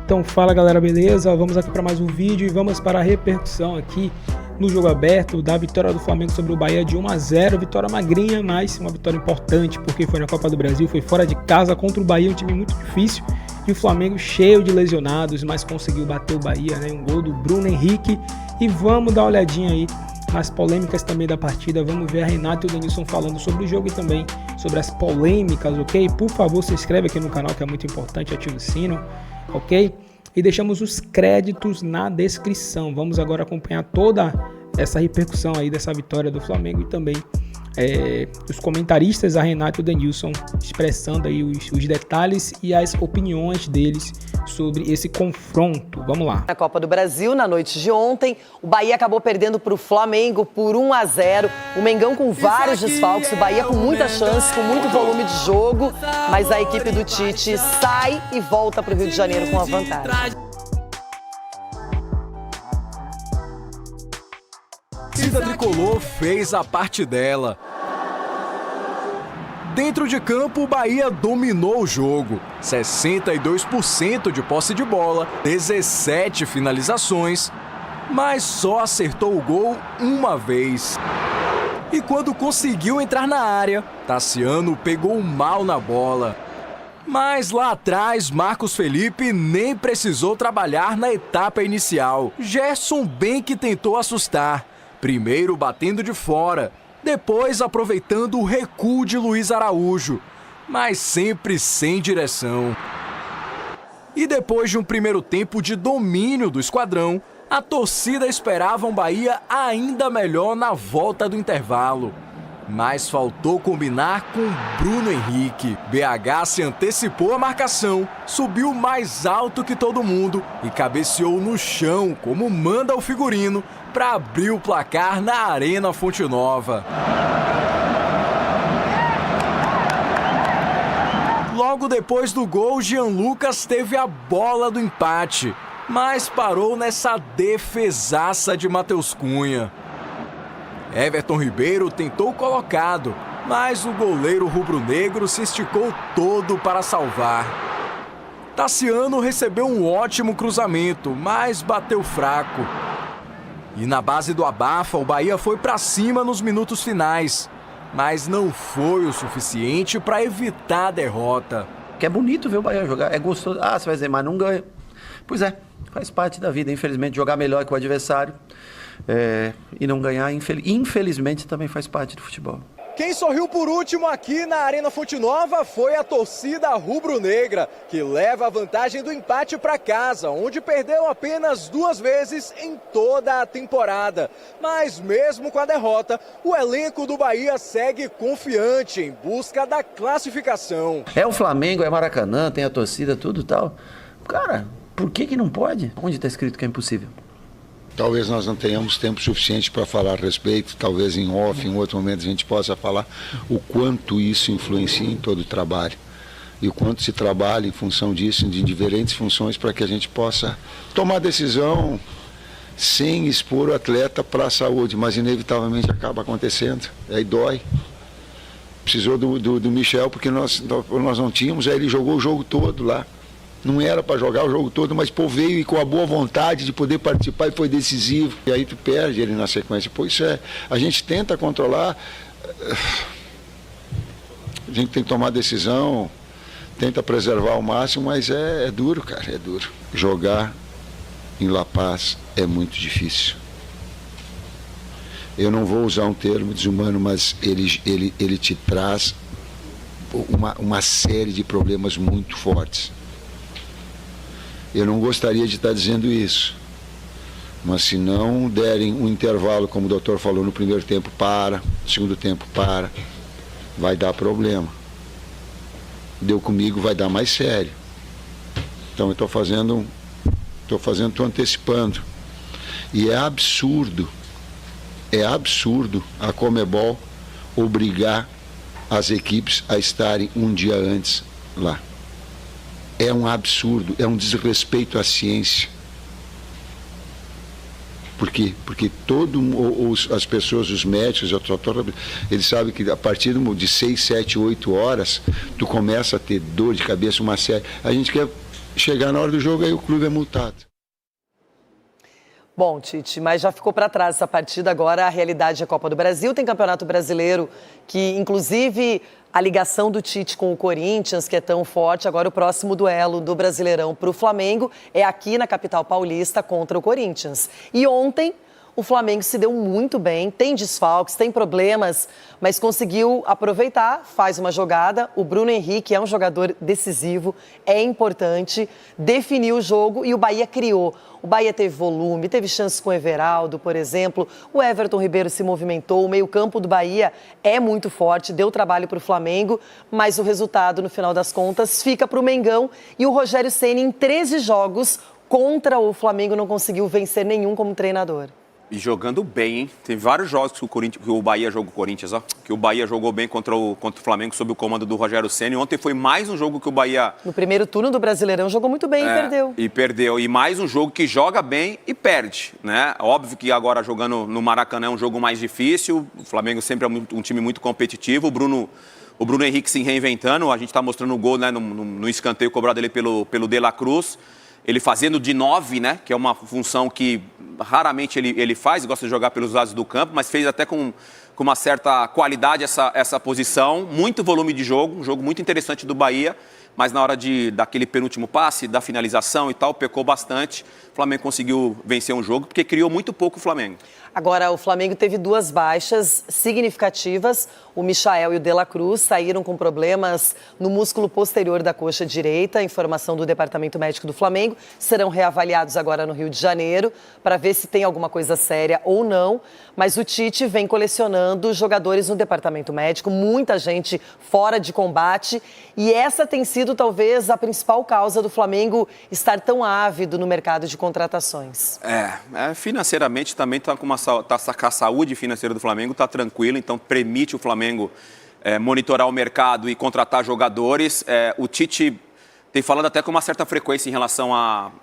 Então fala galera, beleza? Vamos aqui para mais um vídeo e vamos para a repercussão aqui no jogo aberto da vitória do Flamengo sobre o Bahia de 1-0, vitória magrinha, mas uma vitória importante porque foi na Copa do Brasil, foi fora de casa contra o Bahia, um time muito difícil, e o Flamengo cheio de lesionados, mas conseguiu bater o Bahia, né? Um gol do Bruno Henrique. E vamos dar uma olhadinha aí nas polêmicas também da partida, vamos ver a Renata e o Denilson falando sobre o jogo e também sobre as polêmicas, ok? Por favor, se inscreve aqui no canal que é muito importante, ativa o sino, ok? E deixamos os créditos na descrição. Vamos agora acompanhar toda essa repercussão aí dessa vitória do Flamengo e também os comentaristas, a Renata e o Denilson, expressando aí os detalhes e as opiniões deles sobre esse confronto. Vamos lá. Na Copa do Brasil, na noite de ontem, o Bahia acabou perdendo para o Flamengo por 1-0. O Mengão com vários desfalques, o Bahia com muitas chances, com muito volume de jogo, mas a equipe do Tite sai e volta para o Rio de Janeiro com a vantagem. A torcida tricolor fez a parte dela. Dentro de campo, o Bahia dominou o jogo. 62% de posse de bola, 17 finalizações, mas só acertou o gol uma vez. E quando conseguiu entrar na área, Tassiano pegou mal na bola. Mas lá atrás, Marcos Felipe nem precisou trabalhar na etapa inicial. Gerson bem que tentou assustar. Primeiro batendo de fora, depois aproveitando o recuo de Luiz Araújo, mas sempre sem direção. E depois de um primeiro tempo de domínio do esquadrão, a torcida esperava um Bahia ainda melhor na volta do intervalo. Mas faltou combinar com Bruno Henrique. BH se antecipou à marcação, subiu mais alto que todo mundo e cabeceou no chão, como manda o figurino, para abrir o placar na Arena Fonte Nova. Logo depois do gol, Jean Lucas teve a bola do empate, mas parou nessa defesaça de Matheus Cunha. Everton Ribeiro tentou colocado, mas o goleiro rubro-negro se esticou todo para salvar. Tassiano recebeu um ótimo cruzamento, mas bateu fraco. E na base do abafa, o Bahia foi para cima nos minutos finais, mas não foi o suficiente para evitar a derrota. Que é bonito ver o Bahia jogar, é gostoso. Ah, você vai dizer, mas não ganha. Pois é, faz parte da vida, infelizmente, jogar melhor que o adversário. E não ganhar, infelizmente, também faz parte do futebol. Quem sorriu por último aqui na Arena Fonte Nova foi a torcida rubro-negra, que leva a vantagem do empate para casa, onde perdeu apenas 2 vezes em toda a temporada. Mas mesmo com a derrota, o elenco do Bahia segue confiante em busca da classificação. É o Flamengo, é Maracanã, tem a torcida, tudo e tal. Cara, por que não pode? Onde está escrito que é impossível? Talvez nós não tenhamos tempo suficiente para falar a respeito, talvez em off, em outro momento a gente possa falar o quanto isso influencia em todo o trabalho e o quanto se trabalha em função disso, de diferentes funções, para que a gente possa tomar decisão sem expor o atleta para a saúde, mas inevitavelmente acaba acontecendo, aí dói. Precisou do Michel porque nós não tínhamos, aí ele jogou o jogo todo lá. Não era para jogar o jogo todo, mas pô, veio e com a boa vontade de poder participar e foi decisivo. E aí tu perde ele na sequência. Pô, isso a gente tenta controlar, a gente tem que tomar decisão, tenta preservar ao máximo, mas é duro, cara, é duro. Jogar em La Paz é muito difícil. Eu não vou usar um termo desumano, mas ele te traz uma série de problemas muito fortes. Eu não gostaria de estar dizendo isso, mas se não derem um intervalo, como o doutor falou, no primeiro tempo para, no segundo tempo para, vai dar problema. Deu comigo, vai dar mais sério. Então eu estou antecipando. E é absurdo a Conmebol obrigar as equipes a estarem um dia antes lá. É um absurdo, é um desrespeito à ciência. Por quê? Porque as pessoas, os médicos, eles sabem que a partir de 6, 7, 8 horas, tu começa a ter dor de cabeça, uma série. A gente quer chegar na hora do jogo, aí o clube é multado. Bom, Tite, mas já ficou para trás essa partida, agora a realidade é a Copa do Brasil, tem Campeonato Brasileiro, que inclusive a ligação do Tite com o Corinthians, que é tão forte, agora o próximo duelo do Brasileirão para o Flamengo é aqui na capital paulista contra o Corinthians. E ontem o Flamengo se deu muito bem, tem desfalques, tem problemas, mas conseguiu aproveitar, faz uma jogada. O Bruno Henrique é um jogador decisivo, é importante, definiu o jogo e o Bahia criou. O Bahia teve volume, teve chances com o Everaldo, por exemplo. O Everton Ribeiro se movimentou, o meio-campo do Bahia é muito forte, deu trabalho para o Flamengo, mas o resultado, no final das contas, fica para o Mengão. E o Rogério Ceni, em 13 jogos contra o Flamengo, não conseguiu vencer nenhum como treinador. E jogando bem, hein? Tem vários jogos que o Bahia jogou o Corinthians, ó. Que o Bahia jogou bem contra o Flamengo sob o comando do Rogério Ceni. Ontem foi mais um jogo que o Bahia... No primeiro turno do Brasileirão jogou muito bem e perdeu. E mais um jogo que joga bem e perde, né? Óbvio que agora jogando no Maracanã é um jogo mais difícil. O Flamengo sempre é um time muito competitivo. O Bruno Henrique se reinventando. A gente está mostrando o gol, né, no escanteio cobrado ele pelo De La Cruz. Ele fazendo de 9, né? Que é uma função que raramente ele faz, gosta de jogar pelos lados do campo, mas fez até com uma certa qualidade essa posição. Muito volume de jogo, um jogo muito interessante do Bahia, mas na hora daquele penúltimo passe, da finalização e tal, pecou bastante. O Flamengo conseguiu vencer um jogo, porque criou muito pouco o Flamengo. Agora, o Flamengo teve 2 baixas significativas. O Michael e o De La Cruz saíram com problemas no músculo posterior da coxa direita. Informação do Departamento Médico do Flamengo. Serão reavaliados agora no Rio de Janeiro para ver se tem alguma coisa séria ou não. Mas o Tite vem colecionando jogadores no Departamento Médico, muita gente fora de combate. E essa tem sido talvez a principal causa do Flamengo estar tão ávido no mercado de contratações. Financeiramente também está com a saúde financeira do Flamengo está tranquila, então permite o Flamengo monitorar o mercado e contratar jogadores. O Tite tem falado até com uma certa frequência em relação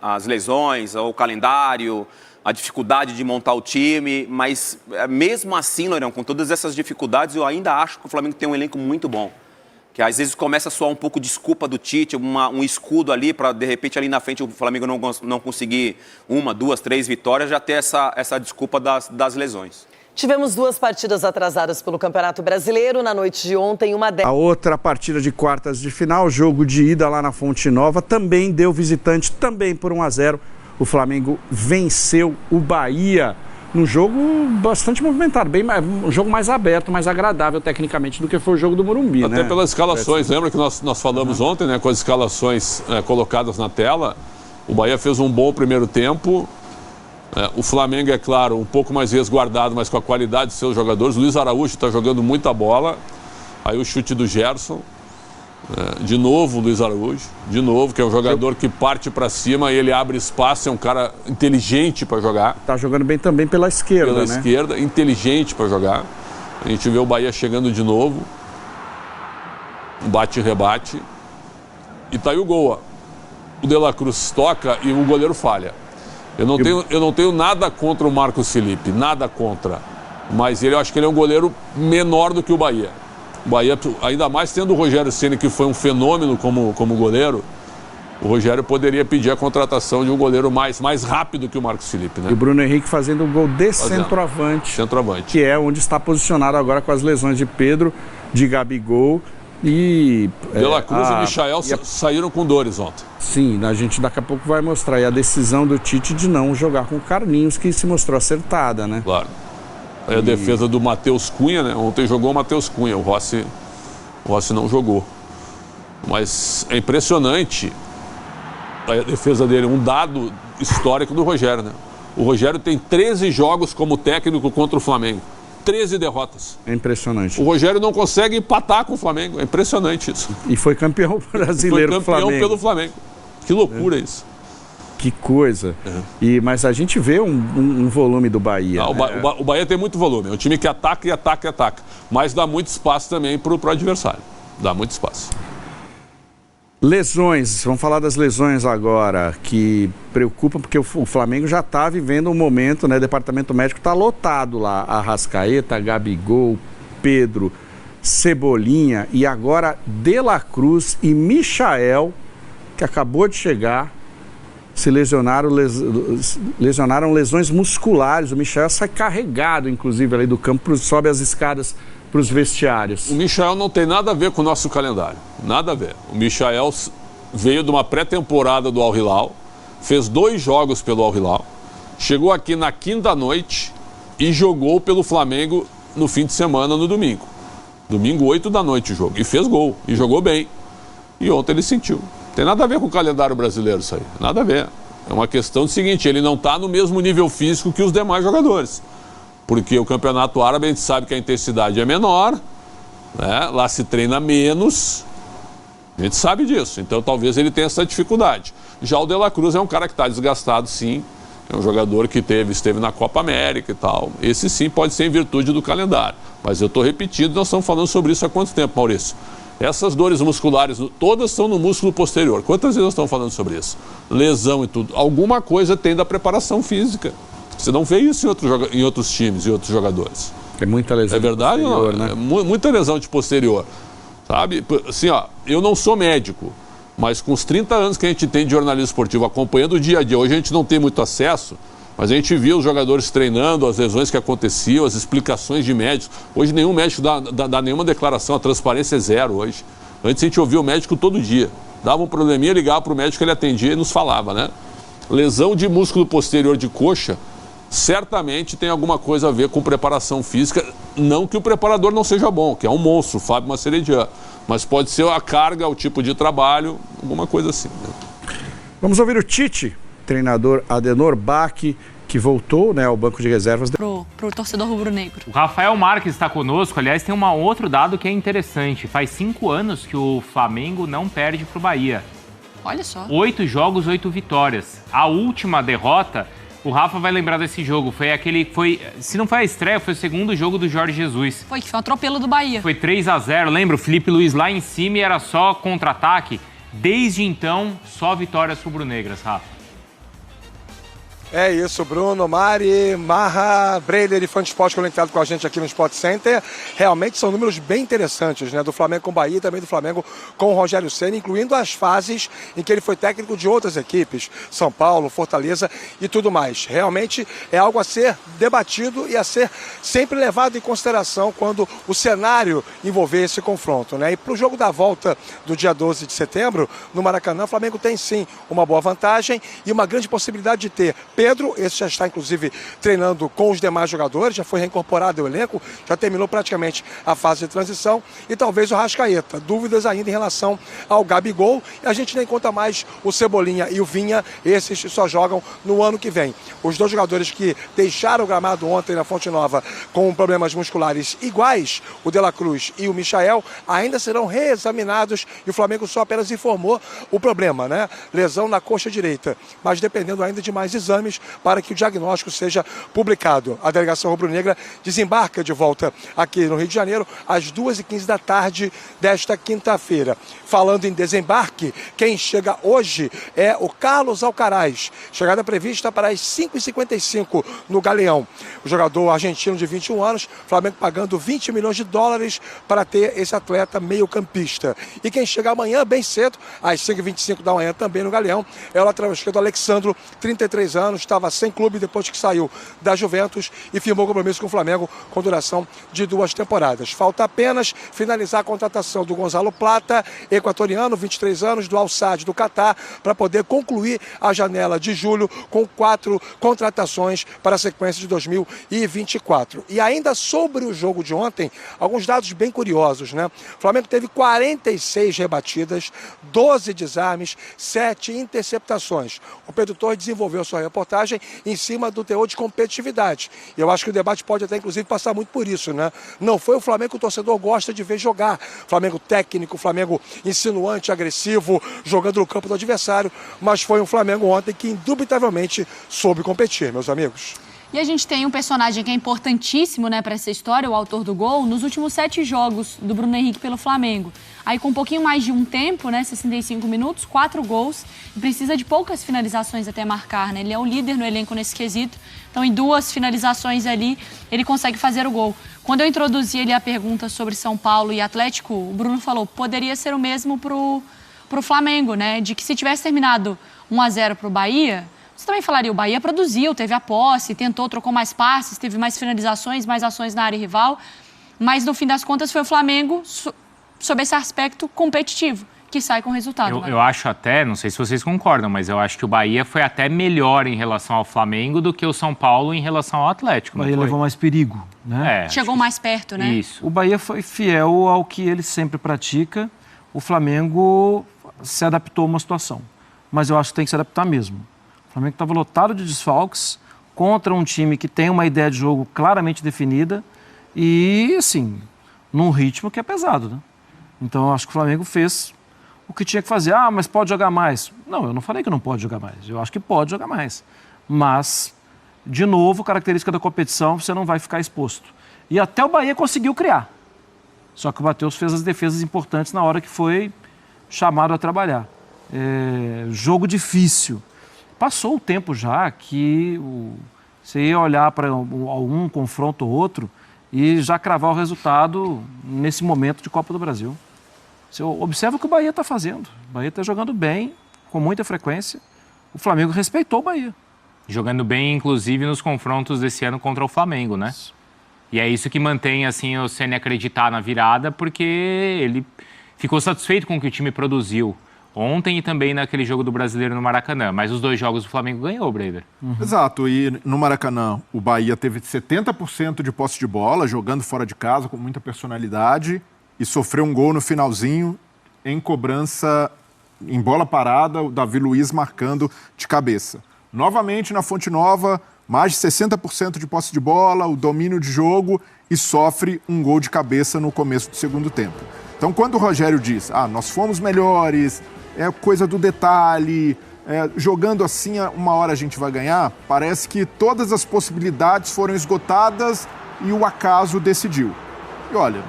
às lesões, ao calendário, a dificuldade de montar o time, mas mesmo assim, Loirão, com todas essas dificuldades, eu ainda acho que o Flamengo tem um elenco muito bom. Que às vezes começa a soar um pouco desculpa do Tite, um escudo ali para, de repente, ali na frente o Flamengo não conseguir 1, 2, 3 vitórias, já ter essa desculpa das lesões. Tivemos 2 partidas atrasadas pelo Campeonato Brasileiro. Na noite de ontem, A outra partida de quartas de final, jogo de ida lá na Fonte Nova, também deu visitante, também por 1-0. O Flamengo venceu o Bahia num jogo bastante movimentado, um jogo mais aberto, mais agradável tecnicamente do que foi o jogo do Morumbi, até pelas escalações, lembra que nós falamos ontem, né, com as escalações colocadas na tela. O Bahia fez um bom primeiro tempo. O Flamengo, é claro, um pouco mais resguardado, mas com a qualidade de seus jogadores. O Luiz Araújo está jogando muita bola. Aí o chute do Gerson. De novo o Luiz Araújo. De novo, que é um jogador que parte para cima e ele abre espaço. É um cara inteligente para jogar. Está jogando bem também pela esquerda, Pela esquerda, inteligente para jogar. A gente vê o Bahia chegando de novo. Um bate e rebate. E tá aí o gol. O De La Cruz toca e o goleiro falha. Eu não tenho nada contra o Marcos Felipe, nada contra. Mas eu acho que ele é um goleiro menor do que o Bahia. O Bahia, ainda mais tendo o Rogério Ceni, que foi um fenômeno como goleiro, o Rogério poderia pedir a contratação de um goleiro mais rápido que o Marcos Felipe, né? E o Bruno Henrique fazendo um gol de centroavante. Que é onde está posicionado agora com as lesões de Pedro, de Gabigol. E De La Cruz e Michael saíram com dores ontem. Sim, a gente daqui a pouco vai mostrar aí a decisão do Tite de não jogar com o Carlinhos, que se mostrou acertada, né? Claro. Aí a defesa do Matheus Cunha, né? Ontem jogou o Matheus Cunha, o Rossi não jogou. Mas é impressionante a defesa dele, um dado histórico do Rogério, né? O Rogério tem 13 jogos como técnico contra o Flamengo. 13 derrotas. É impressionante. O Rogério não consegue empatar com o Flamengo. É impressionante isso. E foi campeão brasileiro do Flamengo. Foi campeão pelo Flamengo. Que loucura isso. Que coisa. Mas a gente vê um volume do Bahia. O Bahia tem muito volume. É um time que ataca e ataca e ataca. Mas dá muito espaço também para o adversário. Dá muito espaço. Lesões, vamos falar das lesões agora, que preocupam porque o Flamengo já está vivendo um momento, né? O departamento médico está lotado lá, Arrascaeta, Gabigol, Pedro, Cebolinha e agora De La Cruz e Michael que acabou de chegar, se lesionaram lesões musculares. O Michael sai carregado, inclusive, ali do campo, sobe as escadas para os vestiários. O Michael não tem nada a ver com o nosso calendário, nada a ver. O Michael veio de uma pré-temporada do Al Hilal, fez 2 jogos pelo Al Hilal, chegou aqui na quinta noite e jogou pelo Flamengo no fim de semana, no domingo. Domingo, 8 da noite o jogo. E fez gol, e jogou bem. E ontem ele sentiu. Tem nada a ver com o calendário brasileiro isso aí, nada a ver. É uma questão do seguinte, ele não está no mesmo nível físico que os demais jogadores. Porque o campeonato árabe, a gente sabe que a intensidade é menor, né? Lá se treina menos, a gente sabe disso. Então talvez ele tenha essa dificuldade. Já o De La Cruz é um cara que está desgastado, sim. É um jogador que esteve na Copa América e tal. Esse sim pode ser em virtude do calendário. Mas eu estou repetindo, nós estamos falando sobre isso há quanto tempo, Maurício? Essas dores musculares, todas são no músculo posterior. Quantas vezes nós estamos falando sobre isso? Lesão e tudo. Alguma coisa tem da preparação física. Você não vê isso em outros times e outros jogadores. É muita lesão. É verdade ou não? Né? É muita lesão de posterior. Sabe? Assim, ó, eu não sou médico, mas com os 30 anos que a gente tem de jornalismo esportivo, acompanhando o dia a dia, hoje a gente não tem muito acesso, mas a gente via os jogadores treinando, as lesões que aconteciam, as explicações de médicos. Hoje nenhum médico dá nenhuma declaração, a transparência é zero hoje. Antes a gente ouvia o médico todo dia. Dava um probleminha, ligava para o médico, ele atendia e nos falava, né? Lesão de músculo posterior de coxa, certamente tem alguma coisa a ver com preparação física. Não que o preparador não seja bom, que é um monstro, o Fábio Mascheredian. Mas pode ser a carga, o tipo de trabalho, alguma coisa assim. Né? Vamos ouvir o Tite, treinador Adenor Bach, que voltou, né, ao banco de reservas. Pro torcedor rubro-negro. O Rafael Marques está conosco. Aliás, tem um outro dado que é interessante. Faz 5 anos que o Flamengo não perde pro Bahia. Olha só. 8 jogos, 8 vitórias. A última derrota, o Rafa vai lembrar desse jogo. Se não foi a estreia, foi o segundo jogo do Jorge Jesus. Foi um atropelo do Bahia. Foi 3-0, lembra? O Felipe Luiz lá em cima e era só contra-ataque. Desde então, só vitórias rubro-negras, Rafa. É isso, Bruno, Mari, Marra, Breiler e Fã de Esporte conectado com a gente aqui no Sport Center. Realmente são números bem interessantes, né? Do Flamengo com o Bahia e também do Flamengo com o Rogério Ceni, incluindo as fases em que ele foi técnico de outras equipes, São Paulo, Fortaleza e tudo mais. Realmente é algo a ser debatido e a ser sempre levado em consideração quando o cenário envolver esse confronto, né? E para o jogo da volta do dia 12 de setembro, no Maracanã, o Flamengo tem sim uma boa vantagem e uma grande possibilidade de ter Pedro, esse já está inclusive treinando com os demais jogadores, já foi reincorporado ao elenco, já terminou praticamente a fase de transição, e talvez o Arrascaeta. Dúvidas ainda em relação ao Gabigol, e a gente nem conta mais o Cebolinha e o Vinha, esses só jogam no ano que vem. Os dois jogadores que deixaram o gramado ontem na Fonte Nova com problemas musculares iguais, o De La Cruz e o Michael, ainda serão reexaminados, e o Flamengo só apenas informou o problema, né? Lesão na coxa direita, mas dependendo ainda de mais exames para que o diagnóstico seja publicado. A delegação rubro-negra desembarca de volta aqui no Rio de Janeiro às 2h15 da tarde desta quinta-feira. Falando em desembarque, quem chega hoje é o Carlos Alcaraz. Chegada prevista para as 5h55 no Galeão. O jogador argentino de 21 anos, Flamengo pagando $20 milhões para ter esse atleta meio-campista. E quem chega amanhã, bem cedo, às 5h25 da manhã, também no Galeão, é o lateral esquerdo Alexandro, 33 anos, estava sem clube depois que saiu da Juventus e firmou compromisso com o Flamengo com duração de 2 temporadas. Falta apenas finalizar a contratação do Gonzalo Plata, equatoriano, 23 anos, do Al Sadd do Catar, para poder concluir a janela de julho com 4 contratações para a sequência de 2024. E ainda sobre o jogo de ontem, alguns dados bem curiosos, né? O Flamengo teve 46 rebatidas, 12 desarmes, 7 interceptações. O Pedro Torres desenvolveu sua reportagem em cima do teor de competitividade. E eu acho que o debate pode até, inclusive, passar muito por isso, né? Não foi o Flamengo que o torcedor gosta de ver jogar. Flamengo técnico, Flamengo insinuante, agressivo, jogando no campo do adversário, mas foi um Flamengo ontem que, indubitavelmente, soube competir, meus amigos. E a gente tem um personagem que é importantíssimo, né, para essa história, o autor do gol, nos últimos 7 jogos do Bruno Henrique pelo Flamengo. Aí com um pouquinho mais de um tempo, né, 65 minutos, 4 gols, e precisa de poucas finalizações até marcar, né? Ele é o líder no elenco nesse quesito, então em 2 finalizações ali ele consegue fazer o gol. Quando eu introduzi ali a pergunta sobre São Paulo e Atlético, o Bruno falou, poderia ser o mesmo pro pro Flamengo, né? De que se tivesse terminado 1-0 pro Bahia, você também falaria, o Bahia produziu, teve a posse, tentou, trocou mais passes, teve mais finalizações, mais ações na área rival, mas no fim das contas foi o Flamengo, sob esse aspecto competitivo, que sai com o resultado. Eu acho até, não sei se vocês concordam, mas eu acho que o Bahia foi até melhor em relação ao Flamengo do que o São Paulo em relação ao Atlético. O Bahia levou mais perigo, né? Chegou mais perto, né? Isso. O Bahia foi fiel ao que ele sempre pratica. O Flamengo se adaptou a uma situação. Mas eu acho que tem que se adaptar mesmo. O Flamengo estava lotado de desfalques contra um time que tem uma ideia de jogo claramente definida e, assim, num ritmo que é pesado, né? Então, eu acho que o Flamengo fez o que tinha que fazer. Ah, mas pode jogar mais. Não, eu não falei que não pode jogar mais. Eu acho que pode jogar mais. Mas, de novo, característica da competição, você não vai ficar exposto. E até o Bahia conseguiu criar. Só que o Matheus fez as defesas importantes na hora que foi chamado a trabalhar. Jogo difícil. Passou o tempo já que você ia olhar para um confronto ou outro e já cravar o resultado nesse momento de Copa do Brasil. Você observa o que o Bahia está fazendo. O Bahia está jogando bem, com muita frequência. O Flamengo respeitou o Bahia. Jogando bem, inclusive, nos confrontos desse ano contra o Flamengo, né? E é isso que mantém, assim, o Ceni acreditar na virada, porque ele ficou satisfeito com o que o time produziu ontem e também naquele jogo do Brasileiro no Maracanã. Mas os 2 jogos o Flamengo ganhou, Breider. Exato. E no Maracanã, o Bahia teve 70% de posse de bola, jogando fora de casa, com muita personalidade, e sofreu um gol no finalzinho, em cobrança, em bola parada, o Davi Luiz marcando de cabeça. Novamente, na Fonte Nova, mais de 60% de posse de bola, o domínio de jogo, e sofre um gol de cabeça no começo do segundo tempo. Então, quando o Rogério diz, nós fomos melhores, é coisa do detalhe, jogando assim, uma hora a gente vai ganhar, parece que todas as possibilidades foram esgotadas e o acaso decidiu. E olha,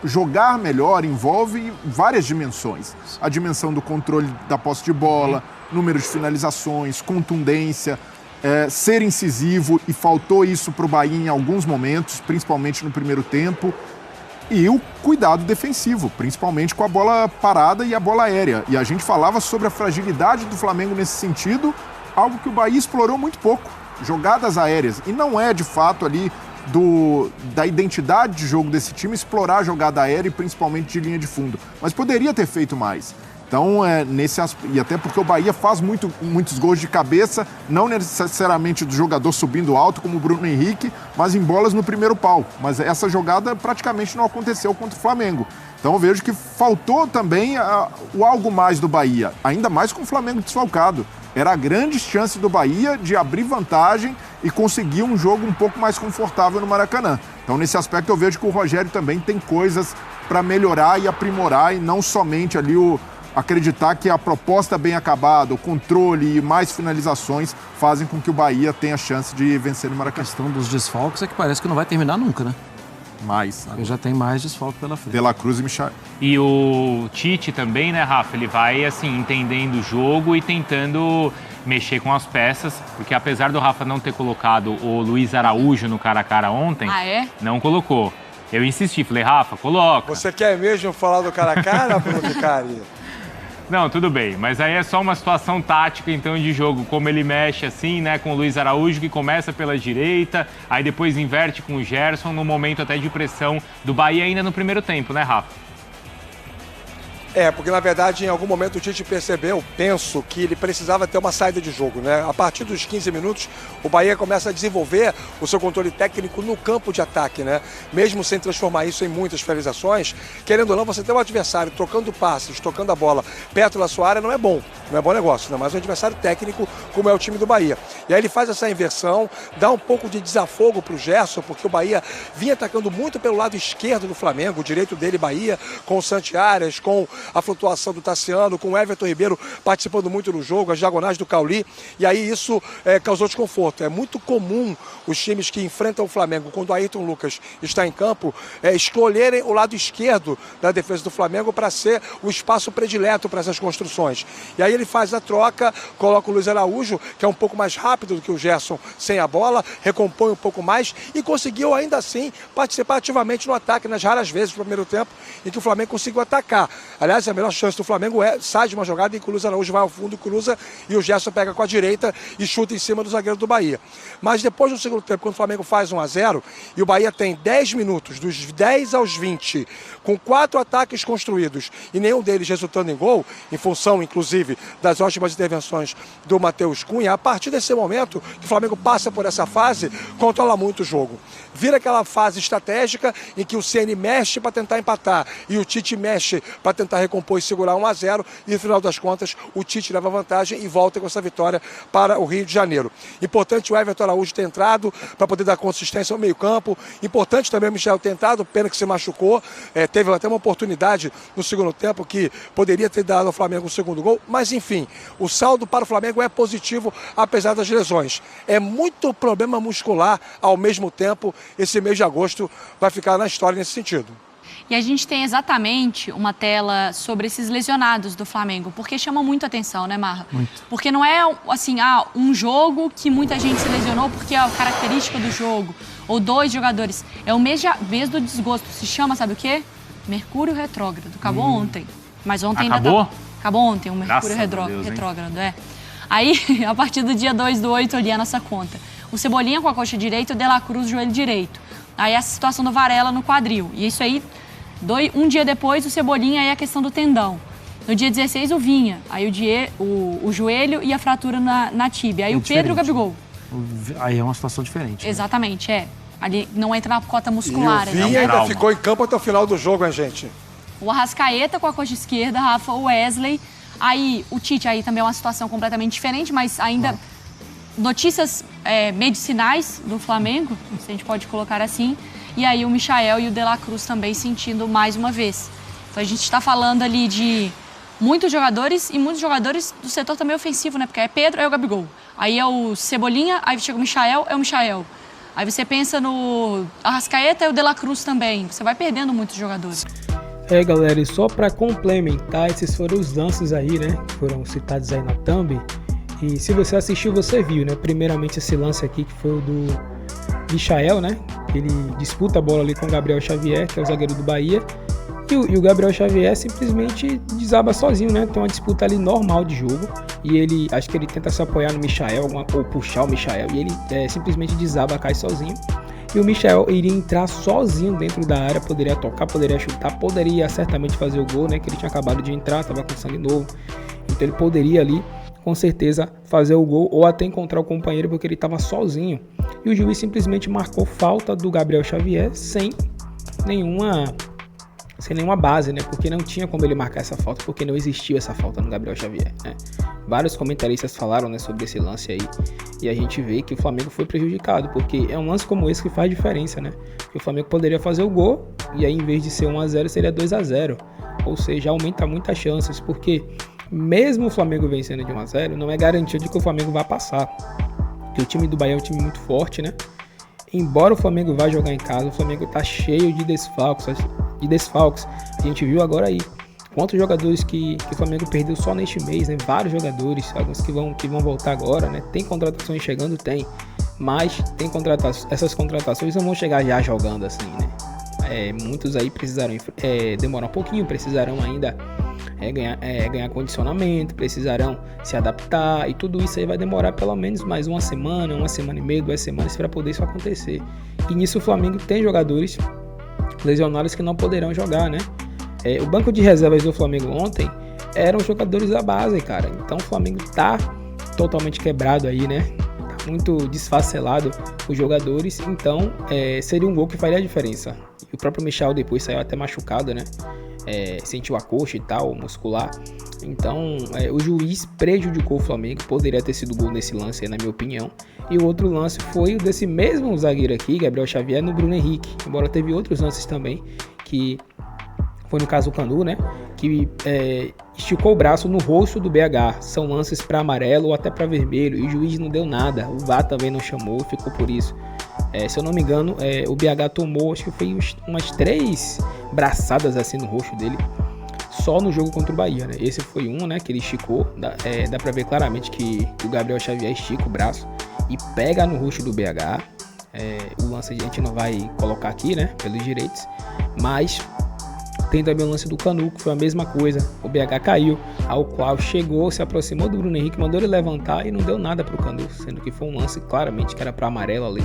jogar melhor envolve várias dimensões. A dimensão do controle da posse de bola, número de finalizações, contundência, ser incisivo, e faltou isso para o Bahia em alguns momentos, principalmente no primeiro tempo. E o cuidado defensivo, principalmente com a bola parada e a bola aérea. E a gente falava sobre a fragilidade do Flamengo nesse sentido, algo que o Bahia explorou muito pouco. Jogadas aéreas. E não é, de fato, ali da identidade de jogo desse time explorar a jogada aérea e principalmente de linha de fundo. Mas poderia ter feito mais. Então, e até porque o Bahia faz muitos gols de cabeça, não necessariamente do jogador subindo alto, como o Bruno Henrique, mas em bolas no primeiro pau. Mas essa jogada praticamente não aconteceu contra o Flamengo. Então, eu vejo que faltou também o algo mais do Bahia, ainda mais com o Flamengo desfalcado. Era a grande chance do Bahia de abrir vantagem e conseguir um jogo um pouco mais confortável no Maracanã. Então, nesse aspecto, eu vejo que o Rogério também tem coisas para melhorar e aprimorar, e não somente ali acreditar que a proposta bem acabada, o controle e mais finalizações fazem com que o Bahia tenha chance de vencer no Maracanã. A questão dos desfalques é que parece que não vai terminar nunca, né? Mais. Porque já tem mais desfalque pela frente. De La Cruz e Michael. E o Tite também, né, Rafa? Ele vai, assim, entendendo o jogo e tentando mexer com as peças, porque apesar do Rafa não ter colocado o Luiz Araújo no cara a cara ontem, não colocou. Eu insisti, falei, Rafa, coloca. Você quer mesmo falar do cara a cara, Bruno Vicari? Não, tudo bem, mas aí é só uma situação tática, então, de jogo, como ele mexe assim, né, com o Luiz Araújo, que começa pela direita, aí depois inverte com o Gerson, no momento até de pressão do Bahia ainda no primeiro tempo, né, Rafa? Porque na verdade em algum momento o Tite percebeu, penso, que ele precisava ter uma saída de jogo, né? A partir dos 15 minutos, o Bahia começa a desenvolver o seu controle técnico no campo de ataque, né? Mesmo sem transformar isso em muitas finalizações, querendo ou não, você ter um adversário trocando passes, tocando a bola perto da sua área não é bom negócio, né? Mas um adversário técnico como é o time do Bahia. E aí ele faz essa inversão, dá um pouco de desafogo para o Gerson, porque o Bahia vinha atacando muito pelo lado esquerdo do Flamengo, o direito dele, Bahia, com o Santi Arias, com a flutuação do Tassiano, com o Everton Ribeiro participando muito do jogo, as diagonais do Cauli, e aí isso causou desconforto. É muito comum os times que enfrentam o Flamengo, quando o Ayrton Lucas está em campo, escolherem o lado esquerdo da defesa do Flamengo para ser o espaço predileto para essas construções. E aí ele faz a troca, coloca o Luiz Araújo, que é um pouco mais rápido do que o Gerson sem a bola, recompõe um pouco mais e conseguiu ainda assim participar ativamente no ataque, nas raras vezes do primeiro tempo em que o Flamengo conseguiu atacar. Aliás, Aliás, a melhor chance do Flamengo sai de uma jogada e o Luiz Araújo vai ao fundo, cruza e o Gerson pega com a direita e chuta em cima do zagueiro do Bahia. Mas depois do segundo tempo, quando o Flamengo faz 1-0 e o Bahia tem 10 minutos, dos 10 aos 20, com 4 ataques construídos e nenhum deles resultando em gol, em função, inclusive, das ótimas intervenções do Matheus Cunha, a partir desse momento que o Flamengo passa por essa fase, controla muito o jogo. Vira aquela fase estratégica em que o Ceni mexe para tentar empatar e o Tite mexe para tentar recompor e segurar 1-0 e no final das contas o Tite leva vantagem e volta com essa vitória para o Rio de Janeiro. Importante o Everton Araújo ter entrado para poder dar consistência ao meio campo, importante também o Michel ter entrado, pena que se machucou, teve até uma oportunidade no segundo tempo que poderia ter dado ao Flamengo um segundo gol, mas enfim, o saldo para o Flamengo é positivo apesar das lesões. É muito problema muscular ao mesmo tempo, esse mês de agosto vai ficar na história nesse sentido. E a gente tem exatamente uma tela sobre esses lesionados do Flamengo, porque chama muito atenção, né, Marra? Muito. Porque não é assim, um jogo que muita gente se lesionou porque é a característica do jogo, ou 2 jogadores. É o mês do desgosto. Se chama, sabe o quê? Mercúrio retrógrado. Acabou ontem. Mas ontem acabou? ainda acabou ontem, o Mercúrio retrógrado, Aí, a partir do dia 2/8, eu li a nossa conta. O Cebolinha com a coxa direita, o De La Cruz, joelho direito. Aí a situação do Varela no quadril. E isso aí, um dia depois, o Cebolinha, aí a questão do tendão. No dia 16, o Vinha. Aí o joelho e a fratura na tíbia. Aí o Pedro e o Gabigol. Aí é uma situação diferente. Exatamente, Ali não entra na cota muscular. E o Vinha ainda ficou em campo até o final do jogo, hein, gente? O Arrascaeta com a coxa esquerda, Rafa, o Wesley. Aí o Tite, aí também é uma situação completamente diferente, mas ainda notícias medicinais do Flamengo, se a gente pode colocar assim. E aí o Michael e o De La Cruz também sentindo mais uma vez. Então a gente está falando ali de muitos jogadores e muitos jogadores do setor também ofensivo, né? Porque é Pedro, é o Gabigol. Aí é o Cebolinha, aí chega o Michael, é o Michael. Aí você pensa no Arrascaeta, é o De La Cruz também. Você vai perdendo muitos jogadores. Galera, e só para complementar, esses foram os lances aí, né, que foram citados aí na thumb. E se você assistiu, você viu, né, primeiramente esse lance aqui que foi o do Michael, né, que ele disputa a bola ali com o Gabriel Xavier, que é o zagueiro do Bahia, e o Gabriel Xavier simplesmente desaba sozinho, né, tem uma disputa ali normal de jogo, e acho que ele tenta se apoiar no Michael, ou puxar o Michael, e ele simplesmente desaba, cai sozinho. E o Michael iria entrar sozinho dentro da área, poderia tocar, poderia chutar, poderia certamente fazer o gol, né? Que ele tinha acabado de entrar, estava com sangue novo. Então ele poderia ali, com certeza, fazer o gol ou até encontrar o companheiro porque ele estava sozinho. E o juiz simplesmente marcou falta do Gabriel Xavier sem nenhuma base, né? Porque não tinha como ele marcar essa falta, porque não existiu essa falta no Gabriel Xavier, né? Vários comentaristas falaram, né, sobre esse lance aí, e a gente vê que o Flamengo foi prejudicado, porque é um lance como esse que faz diferença, né? Porque o Flamengo poderia fazer o gol, e aí em vez de ser 1-0, seria 2-0, ou seja, aumenta muitas chances, porque mesmo o Flamengo vencendo de 1-0, não é garantia de que o Flamengo vá passar, porque o time do Bahia é um time muito forte, né? Embora o Flamengo vá jogar em casa, o Flamengo tá cheio de desfalques. A gente viu agora aí quantos jogadores que o Flamengo perdeu só neste mês, né? Vários jogadores, alguns que vão voltar agora, né? Tem contratações chegando, mas essas contratações não vão chegar já jogando assim, né? Muitos aí precisarão demorar um pouquinho, precisarão ainda ganhar condicionamento, precisarão se adaptar, e tudo isso aí vai demorar pelo menos mais uma semana e meia, 2 semanas para poder isso acontecer. E nisso o Flamengo tem jogadores lesionados que não poderão jogar, né? O banco de reservas do Flamengo ontem eram jogadores da base, cara. Então o Flamengo tá totalmente quebrado aí, né? Tá muito desfacelado os jogadores. Então seria um gol que faria a diferença. E o próprio Michel depois saiu até machucado, né? Sentiu a coxa e tal, muscular. Então o juiz prejudicou o Flamengo. Poderia ter sido gol nesse lance aí, na minha opinião. E o outro lance foi o desse mesmo zagueiro aqui, Gabriel Xavier, no Bruno Henrique. Embora teve outros lances também, que foi no caso o Canu, né? Que esticou o braço no rosto do BH. São lances para amarelo ou até para vermelho. E o juiz não deu nada. O VAR também não chamou, ficou por isso. Se eu não me engano, o BH tomou, acho que foi umas 3 braçadas assim no rosto dele, só no jogo contra o Bahia, né? Esse foi um, né, que ele esticou. Dá pra ver claramente que o Gabriel Xavier estica o braço e pega no rosto do BH. O lance a gente não vai colocar aqui, né, pelos direitos, mas Tem também o lance do Canu, que foi a mesma coisa. O BH caiu, aí o Klaus chegou, se aproximou do Bruno Henrique, mandou ele levantar e não deu nada pro Canu, sendo que foi um lance claramente que era para amarelo ali.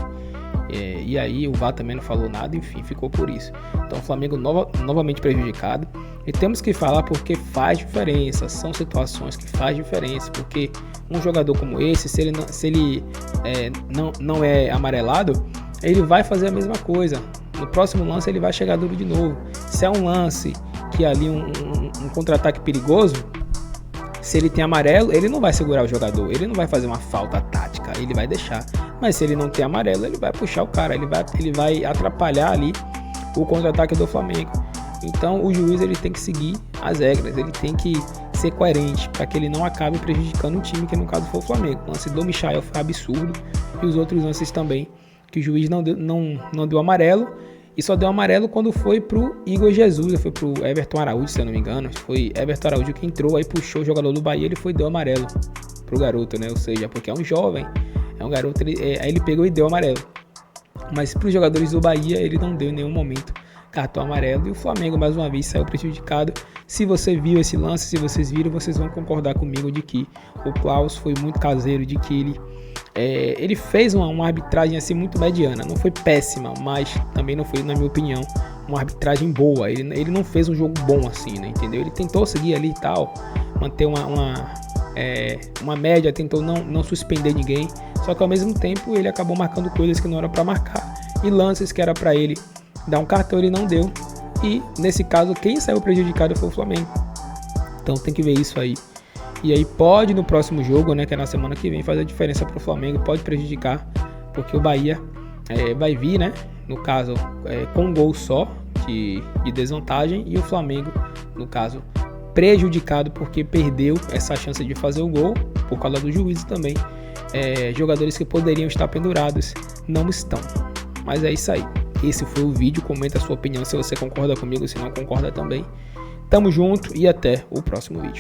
E aí o VAR também não falou nada, enfim, ficou por isso. Então o Flamengo novamente prejudicado. E temos que falar porque faz diferença, são situações que faz diferença, porque um jogador como esse, se ele não é amarelado, ele vai fazer a mesma coisa. No próximo lance ele vai chegar duro de novo. Se é um lance que é ali um contra-ataque perigoso, se ele tem amarelo, ele não vai segurar o jogador, ele não vai fazer uma falta tática, ele vai deixar. Mas se ele não tem amarelo, ele vai puxar o cara, ele vai atrapalhar ali o contra-ataque do Flamengo. Então o juiz ele tem que seguir as regras, ele tem que ser coerente para que ele não acabe prejudicando o time, que no caso foi o Flamengo. O lance do Michael foi absurdo e os outros lances também, que o juiz não deu amarelo. E só deu amarelo quando foi pro Igor Jesus, foi pro Everton Araújo, se eu não me engano. Foi Everton Araújo que entrou, aí puxou o jogador do Bahia, deu amarelo pro garoto, né? Ou seja, porque é um jovem, é um garoto, aí ele pegou e deu amarelo. Mas pros jogadores do Bahia, ele não deu em nenhum momento cartão amarelo. E o Flamengo, mais uma vez, saiu prejudicado. Se você viu esse lance, se vocês viram, vocês vão concordar comigo de que o Klaus foi muito caseiro, de que ele fez uma arbitragem assim muito mediana, não foi péssima, mas também não foi, na minha opinião, uma arbitragem boa. Ele não fez um jogo bom assim, né, entendeu? Ele tentou seguir ali e tal, manter uma média, tentou não suspender ninguém, só que ao mesmo tempo ele acabou marcando coisas que não era para marcar e lances que era para ele dar um cartão, ele não deu. E nesse caso quem saiu prejudicado foi o Flamengo. Então tem que ver isso aí. E aí pode no próximo jogo, né, que é na semana que vem, fazer a diferença para o Flamengo, pode prejudicar, porque o Bahia vai vir, né, no caso, com um gol só de desvantagem, e o Flamengo, no caso, prejudicado porque perdeu essa chance de fazer o gol, por causa do juízo também. Jogadores que poderiam estar pendurados não estão. Mas é isso aí. Esse foi o vídeo, comenta a sua opinião se você concorda comigo, se não concorda também. Tamo junto e até o próximo vídeo.